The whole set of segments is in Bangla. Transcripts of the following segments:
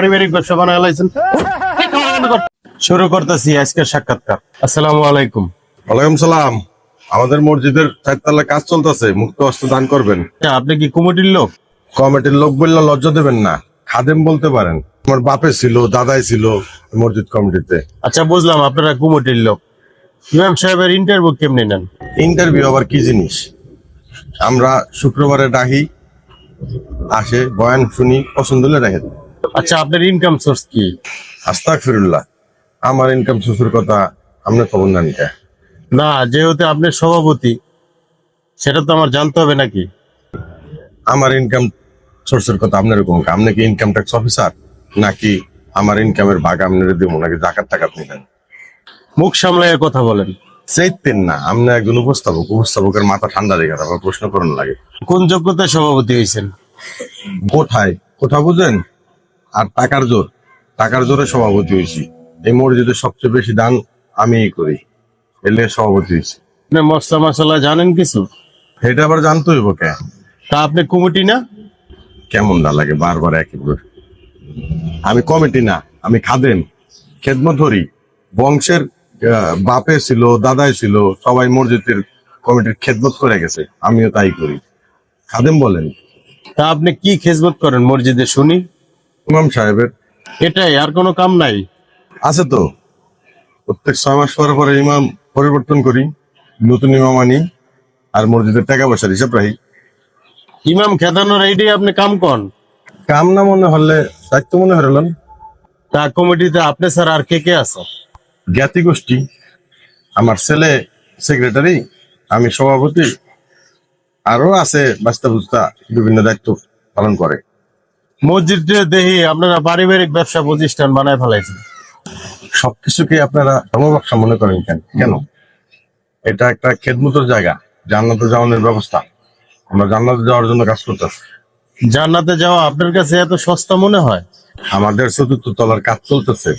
পারিবারিক ব্যবসা বানায় লাইছেন। শুরু করতেছি আজকের সাক্ষাৎকার। আসসালামু আলাইকুম। ওয়ালাইকুম সালাম। আমাদের মসজিদের চারতলা কাজ চলতেছে, মুক্ত হস্তে দান করবেন। আপনি কি কমিটির লোক? কমিটির লোক বললে লজ্জা দেবেন না, খাদেম বলতে পারেন। আমার বাপে ছিল, দাদাই ছিল মসজিদ কমিটিতে। আচ্ছা বুঝলাম আপনারা কমিটির লোক। ইমাম সাহেবের ইন্টারভিউ কেমনে নেন? ইন্টারভিউ আবার কি জিনিস? আমরা শুক্রবারে ডাকি, আসে বয়ান শুনি, পছন্দ হলে রেখে দিই। আচ্ছা আপনার ইনকাম সোর্স কি? আস্তাগফিরুল্লাহ, আমার ইনকাম সোর্সের কথা আপনি খবর নেন কে? না, যেহেতু আপনি সভাপতি, সেটা তো আমার জানতে হবে নাকি? আমার ইনকাম সোর্সের কথা আপনার কোন? আপনি কি ইনকাম ট্যাক্স অফিসার, নাকি আমার ইনকামের ভাগ আপনার দিব, নাকি জাকাত টাকা নিলেন? মুখ সামলায় কথা বলেন। চাইতেন না, আপনি একজন উপস্থাপক, উপস্থাপকের মাথা ঠান্ডা রেখে তারপর প্রশ্ন করুন লাগে। কোন যোগ্যতায় সভাপতি হয়েছেন? কোথায় কোথা বুঝেন? আর টাকার জোর, টাকার জোরে সভাপতি হয়েছি। এই মসজিদের সবচেয়ে বেশি দান আমিই করি, এলে সভাপতি হয়েছি। আপনি মশলা মশলা জানেন কিছু? এটা আবার জানতে হইব কে? তা আপনি কমিটি না? কেমন না লাগে বারবার একই করে? আমি কমিটি না, আমি খাদেম, খেদমত ধরি। বংশের বাপে ছিল, দাদাই ছিল, সবাই মসজিদের কমিটির খেদমত করে গেছে, আমিও তাই করি। খাদেম বলেন। তা আপনি কি খেজমত করেন মসজিদে শুনি? ইমাম সাহেবের এটাই, আর কোনো কাম নাই? আছে তো, প্রত্যেক 6 মাস পরে পরে ইমাম পরিবর্তন করি, নতুন ইমাম আনি, আর মসজিদের টাকা পয়সার হিসাব রাখি। ইমাম খেদানোর এইটাই আপনি কাম করেন? কাম না মনে হলে দায়িত্ব মনে হলেন। তা কমিটিতে আপনি স্যার আর কে কে আছে? জ্ঞাতি গোষ্ঠী, আমার ছেলে সেক্রেটারি, আমি সভাপতি, আরো আছে বাস্তা বুস্তা বিভিন্ন দায়িত্ব পালন করে। মসজিদে দেখি আপনারা পারিবারিক ব্যবসা প্রতিষ্ঠান বানায় ফেলাইছেন। সবকিছুকে আপনারা ধর্মব্যবসা মনে করেন কেন? কেন? এটা একটা খেদমতের জায়গা, জান্নাতে যাওয়ানোর ব্যবস্থা। আমরা জান্নাতে যাওয়ার জন্য কাজ করতেছি। জান্নাতে যাওয়া আপনার কাছে এত সস্তা মনে হয়? আমাদের 4th তলার কাজ চলতেছে,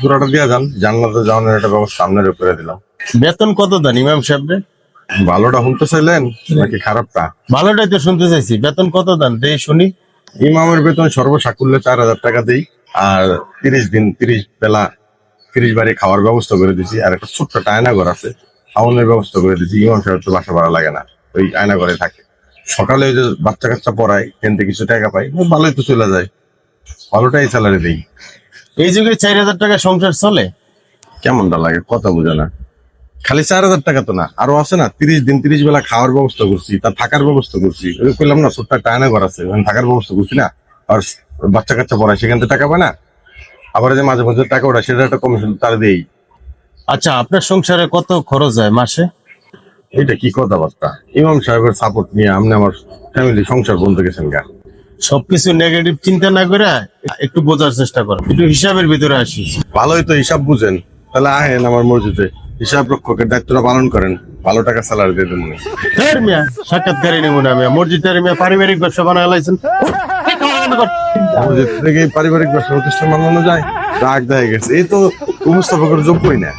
পুরাটা দিয়ে যান, জান্নাতে যাওয়ানোর একটা ব্যবস্থা আপনার উপরে দিলাম। বেতন কত দেন ইমাম সাহেবরে? ভালোটা শুনতে চাইলেন নাকি খারাপটা? ভালোটাই তো শুনতে চাইছি, বেতন কত দেন দেই শুনি। ইমামের বেতন সর্বসাকুল্যে 4,000 টাকা দিই, আর 30 দিন 30 বেলা 30 বারে খাওয়ার ব্যবস্থা করে দিছি। আর একটা ছোট্ট আয়নাঘর আছে, খাওয়ানোর ব্যবস্থা করে দিছি। ইমাম সাহেব তো বাসা ভাড়া লাগে না, ওই আয়নাঘরে থাকে। সকালে ওই যে বাচ্চা কাচ্চা পড়ায়, কেন্দ্রে কিছু টাকা পাই, ভালোই তো চলে যায়। ভালোটাই স্যালারি দিই। এই যুগে 4,000 টাকা সংসার চলে? কেমনটা লাগে কথা বুঝে না। খালি 4,000 টাকা তো না, আরো আছে না। 30 দিন 30 বেলা খাওয়ার ব্যবস্থা করছি, তার থাকার ব্যবস্থা করছি। ওই করলাম না, ছোট্ট একটা আয়নাঘর আছে, ওখানে থাকার ব্যবস্থা করছি না। আর বাচ্চা কাচ্চা পড়ায়, সেখান থেকে টাকা পায় না। আবার যে মাঝে মাঝে টাকা ওঠা, সেটা একটা কমিশন তার দেই। আচ্ছা আপনার সংসারে কত খরচ হয় মাসে? এটা কি কথাবার্তা? ইমাম সাহেবের সাপোর্ট নিয়ে আপনি আমার ফ্যামিলি সংসার বলতে গেছেন গা? সবকিছু নেগেটিভ চিন্তা না করে একটু বোঝার চেষ্টা করেন, একটু হিসাবের ভিতরে আসি। ভালোই তো হিসাব বুঝেন, তাহলে আহেন আমার মসজিদে, হিসাব রক্ষকের দায়িত্বটা পালন করেন, ভালো টাকা স্যালারি দিয়ে দেবেন। মিয়া সাক্ষাৎকারী নেব না মিয়া, মসজিদের মিয়া পারিবারিক ব্যবসা বানায় লাইছেন। মসজিদ থেকে পারিবারিক ব্যবসা প্রতিষ্ঠান বানানো যায়? রাগ দেখা গেছে, এই তো উপস্থাপকের যোগ্যই না।